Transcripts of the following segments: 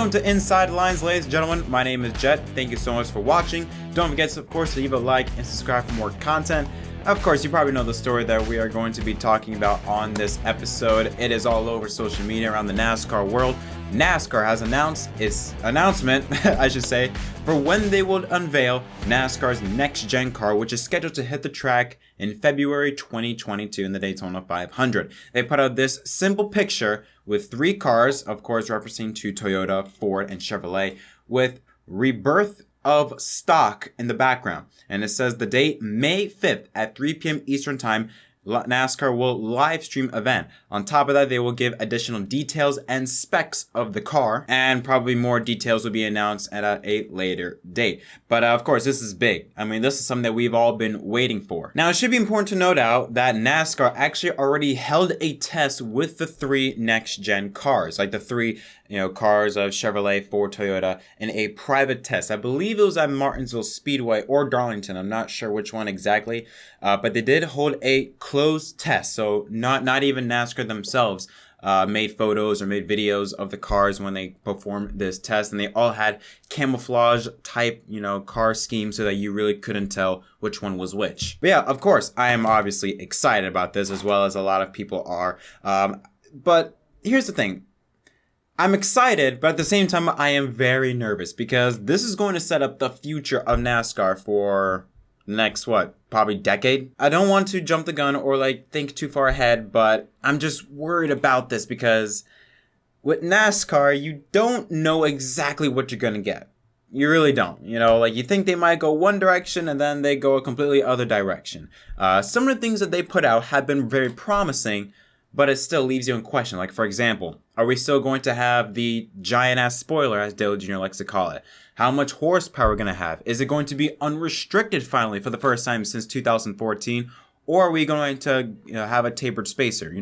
Welcome to Inside Lines, ladies and gentlemen. My name is Jet. Thank you so much for watching. Don't forget, of course, to leave a like and subscribe for more content. Of course, you probably know the story that we are going to be talking about on this episode. It is all over social media around the NASCAR world. NASCAR has announced its announcement, I should say, for when they will unveil NASCAR's next-gen car, which is scheduled to hit the track in February 2022 in the Daytona 500. They put out this simple picture with three cars, of course referencing to Toyota, Ford, and Chevrolet, with rebirth of stock in the background. And it says the date May 5th at 3 p.m. Eastern Time, NASCAR will live stream event. On top of that, they will give additional details and specs of the car, and probably more details will be announced at a later date. But of course, this is big. I mean, this is something that we've all been waiting for. Now, it should be important to note out that NASCAR actually already held a test with the three next-gen cars, like the three cars of Chevrolet, Ford, Toyota, in a private test. I believe it was at Martinsville Speedway or Darlington. I'm not sure which one exactly, but they did hold a closed test. So not even NASCAR themselves made photos or made videos of the cars when they performed this test, and they all had camouflage type, car schemes so that you really couldn't tell which one was which. But yeah, of course, I am obviously excited about this, as well as a lot of people are. But here's the thing. I'm excited, but at the same time, I am very nervous because this is going to set up the future of NASCAR for the next, probably decade. I don't want to jump the gun or think too far ahead, but I'm just worried about this because with NASCAR, you don't know exactly what you're going to get. You really don't. You think they might go one direction and then they go a completely other direction. Some of the things that they put out have been very promising, but it still leaves you in question. Like, for example, are we still going to have the giant-ass spoiler, as Dale Jr. likes to call it? How much horsepower are we going to have? Is it going to be unrestricted finally for the first time since 2014? Or are we going to have a tapered spacer?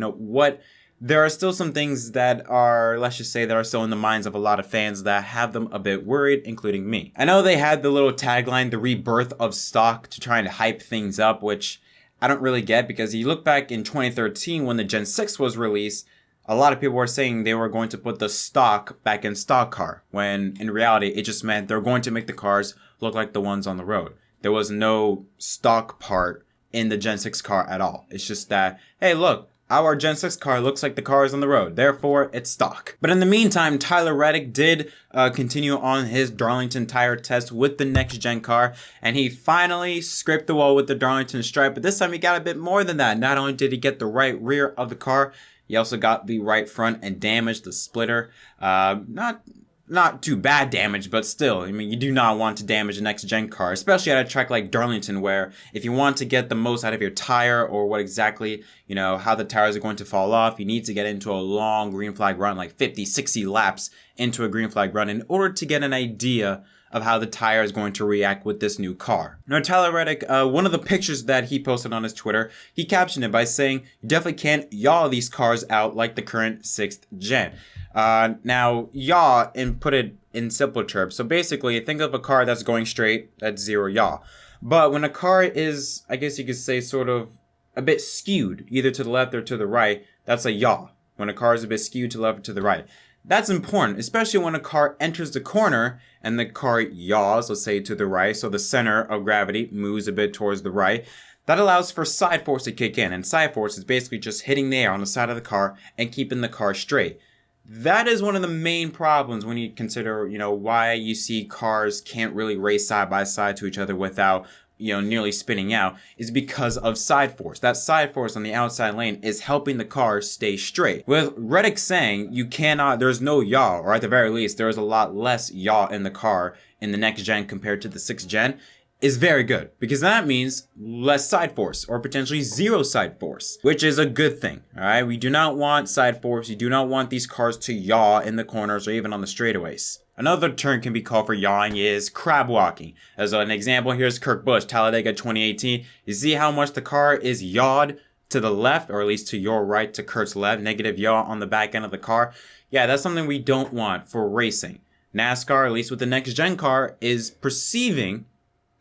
There are still some things that are, let's just say, that are still in the minds of a lot of fans that have them a bit worried, including me. I know they had the little tagline, the rebirth of stock, to try and hype things up, which I don't really get, because you look back in 2013 when the Gen 6 was released, a lot of people were saying they were going to put the stock back in stock car, when in reality it just meant they're going to make the cars look like the ones on the road. There was no stock part in the Gen 6 car at all. It's just that, hey, look, our Gen 6 car looks like the cars on the road, therefore it's stock. But in the meantime, Tyler Reddick did continue on his Darlington tire test with the next gen car, and he finally scraped the wall with the Darlington stripe, but this time he got a bit more than that. Not only did he get the right rear of the car, he also got the right front and damaged the splitter. Not too bad damage, but still, you do not want to damage a next-gen car, especially at a track like Darlington, where if you want to get the most out of your tire, or what exactly, how the tires are going to fall off, you need to get into a long green flag run, like 50, 60 laps into a green flag run, in order to get an idea of how the tire is going to react with this new car. Now, Tyler Reddick, one of the pictures that he posted on his Twitter, he captioned it by saying, "You definitely can't yaw these cars out like the current 6th gen. Now, yaw, and put it in simpler terms. So basically, think of a car that's going straight, that's zero yaw. But when a car is, I guess you could say, sort of a bit skewed, either to the left or to the right, that's a yaw. When a car is a bit skewed to the left or to the right. That's important, especially when a car enters the corner and the car yaws, let's say to the right, so the center of gravity moves a bit towards the right. That allows for side force to kick in, and side force is basically just hitting the air on the side of the car and keeping the car straight. That is one of the main problems when you consider, why you see cars can't really race side by side to each other without, nearly spinning out, is because of side force. That side force on the outside lane is helping the car stay straight. With Reddick saying there's no yaw, or at the very least, there is a lot less yaw in the car in the next gen compared to the 6th gen, is very good, because that means less side force, or potentially zero side force, which is a good thing. All right, we do not want side force. You do not want these cars to yaw in the corners or even on the straightaways. Another term can be called for yawing is crab walking. As an example, here's Kurt Busch, Talladega 2018. You see how much the car is yawed to the left, or at least to your right, to Kurt's left, negative yaw on the back end of the car. Yeah, that's something we don't want for racing. NASCAR, at least with the next gen car, is perceiving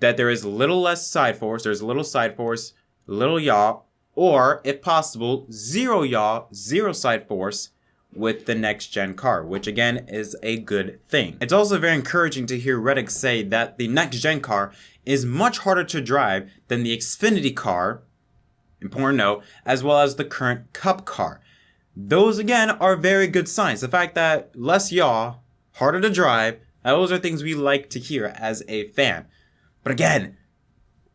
that there is little less side force, there's little side force, little yaw, or, if possible, zero yaw, zero side force with the next gen car, which again is a good thing. It's also very encouraging to hear Reddick say that the next gen car is much harder to drive than the Xfinity car, important note, as well as the current Cup car. Those again are very good signs. The fact that less yaw, harder to drive, those are things we like to hear as a fan. But again,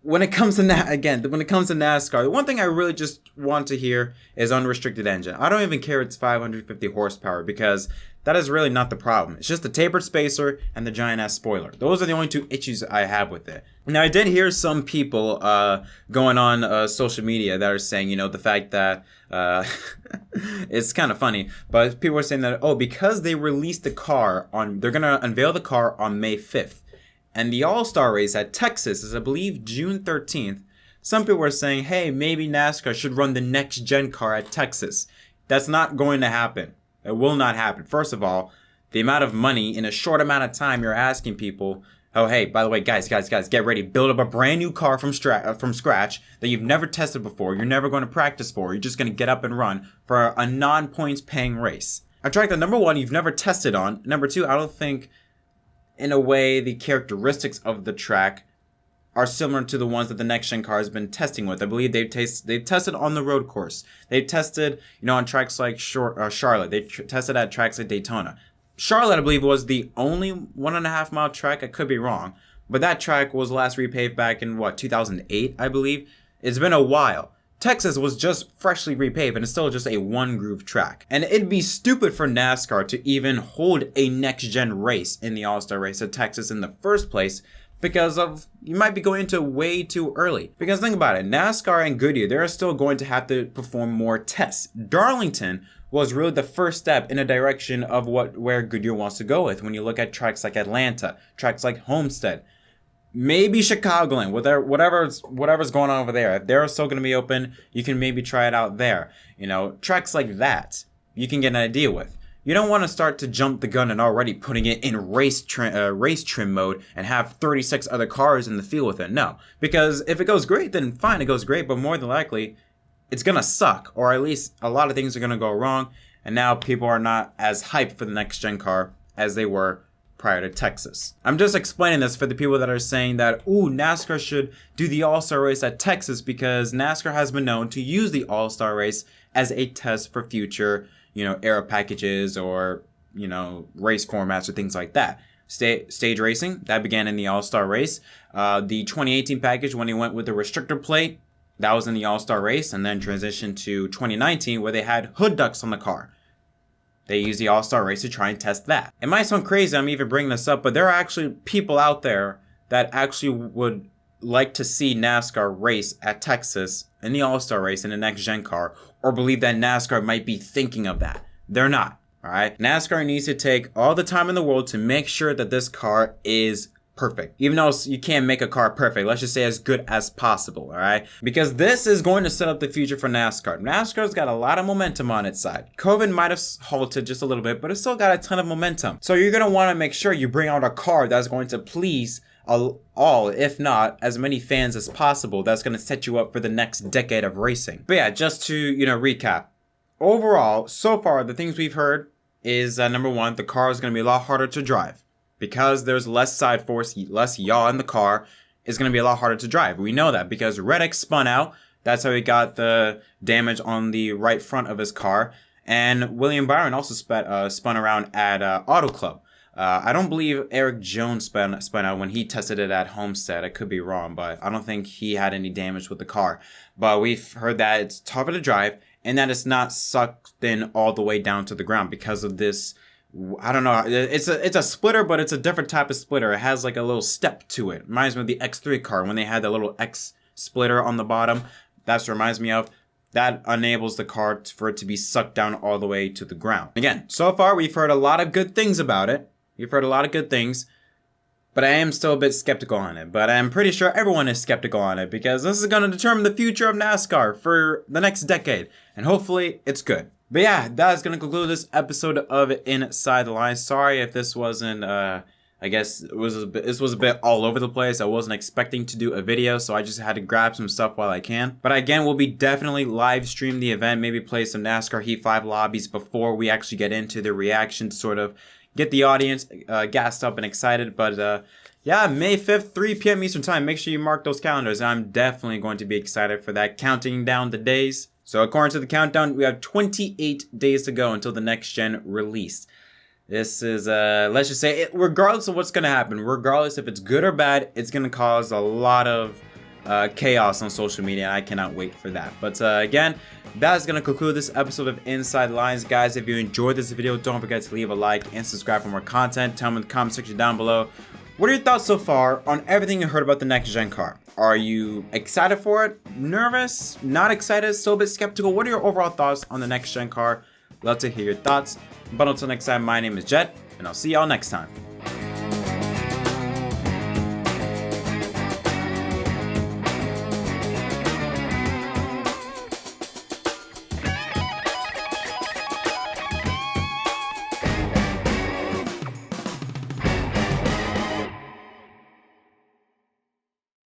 when it comes to NASCAR, the one thing I really just want to hear is unrestricted engine. I don't even care it's 550 horsepower because that is really not the problem. It's just the tapered spacer and the giant ass spoiler. Those are the only two issues I have with it. Now, I did hear some people going on social media that are saying, the fact that it's kind of funny, but people are saying that, because they released the car they're going to unveil the car on May 5th. And the All-Star race at Texas is, I believe, June 13th. Some people are saying, hey, maybe NASCAR should run the next-gen car at Texas. That's not going to happen. It will not happen. First of all, the amount of money in a short amount of time you're asking people, oh, hey, by the way, guys, get ready. Build up a brand new car from scratch that you've never tested before. You're never going to practice for. You're just going to get up and run for a non-points paying race. A track that, number one, you've never tested on. Number two, I don't think in a way the characteristics of the track are similar to the ones that the next gen car has been testing with. I believe they've tested on the road course. They've tested, on tracks like Charlotte. They tested at tracks like Daytona. Charlotte, I believe, was the only 1.5 mile track. I could be wrong, but that track was last repaved back in 2008, I believe. It's been a while. Texas was just freshly repaved and it's still just a one groove track. And it'd be stupid for NASCAR to even hold a next gen race in the All-Star race at Texas in the first place because you might be going into way too early. Because think about it, NASCAR and Goodyear, they're still going to have to perform more tests. Darlington was really the first step in a direction of where Goodyear wants to go with. When you look at tracks like Atlanta, tracks like Homestead, maybe Chicagoland, whatever's going on over there. If they're still going to be open, you can maybe try it out there. Tracks like that, you can get an idea with. You don't want to start to jump the gun and already putting it in race trim mode and have 36 other cars in the field with it. No, because if it goes great, then fine, it goes great. But more than likely, it's going to suck, or at least a lot of things are going to go wrong. And now people are not as hyped for the next gen car as they were prior to Texas. I'm just explaining this for the people that are saying that, NASCAR should do the All-Star race at Texas because NASCAR has been known to use the All-Star race as a test for future, aero packages or, race formats or things like that. Stage racing, that began in the All-Star race. The 2018 package, when they went with the restrictor plate, that was in the All-Star race, and then transitioned to 2019 where they had hood ducts on the car. They use the All-Star race to try and test that. It might sound crazy I'm even bringing this up, but there are actually people out there that actually would like to see NASCAR race at Texas in the All-Star race in the next gen car, or believe that NASCAR might be thinking of that. They're not, all right? NASCAR needs to take all the time in the world to make sure that this car is perfect. Even though you can't make a car perfect, let's just say as good as possible, all right? Because this is going to set up the future for NASCAR. NASCAR's got a lot of momentum on its side. COVID might have halted just a little bit, but it's still got a ton of momentum. So you're going to want to make sure you bring out a car that's going to please all, if not as many fans as possible. That's going to set you up for the next decade of racing. But yeah, just to, recap. Overall, so far, the things we've heard is number one, the car is going to be a lot harder to drive. Because there's less side force, less yaw in the car, it's going to be a lot harder to drive. We know that because Reddick spun out. That's how he got the damage on the right front of his car. And William Byron also spun around at Auto Club. I don't believe Eric Jones spun out when he tested it at Homestead. I could be wrong, but I don't think he had any damage with the car. But we've heard that it's tougher to drive and that it's not sucked in all the way down to the ground because of this. I don't know. It's a splitter, but it's a different type of splitter. It has like a little step to it. Reminds me of the X3 car when they had the little X splitter on the bottom. That's what reminds me of. That enables the car for it to be sucked down all the way to the ground. Again, so far we've heard a lot of good things about it. We've heard a lot of good things, but I am still a bit skeptical on it. But I'm pretty sure everyone is skeptical on it because this is going to determine the future of NASCAR for the next decade. And hopefully it's good. But yeah, that's going to conclude this episode of Inside the Lines. Sorry if this wasn't a I guess this was a bit all over the place. I wasn't expecting to do a video, so I just had to grab some stuff while I can. But again, we'll be definitely live stream the event, maybe play some NASCAR Heat 5 lobbies before we actually get into the reaction to sort of get the audience gassed up and excited. But yeah, May 5th, 3 p.m. Eastern Time. Make sure you mark those calendars. I'm definitely going to be excited for that, counting down the days. So according to the countdown, we have 28 days to go until the next gen release. This is, let's just say, regardless of what's going to happen, regardless if it's good or bad, it's going to cause a lot of chaos on social media, and I cannot wait for that. But again, that's going to conclude this episode of Inside Lines. Guys, if you enjoyed this video, don't forget to leave a like and subscribe for more content. Tell me in the comment section down below, what are your thoughts so far on everything you heard about the next gen car? Are you excited for it? Nervous? Not excited? Still a bit skeptical? What are your overall thoughts on the next gen car? Love to hear your thoughts. But until next time, my name is Jet, and I'll see y'all next time.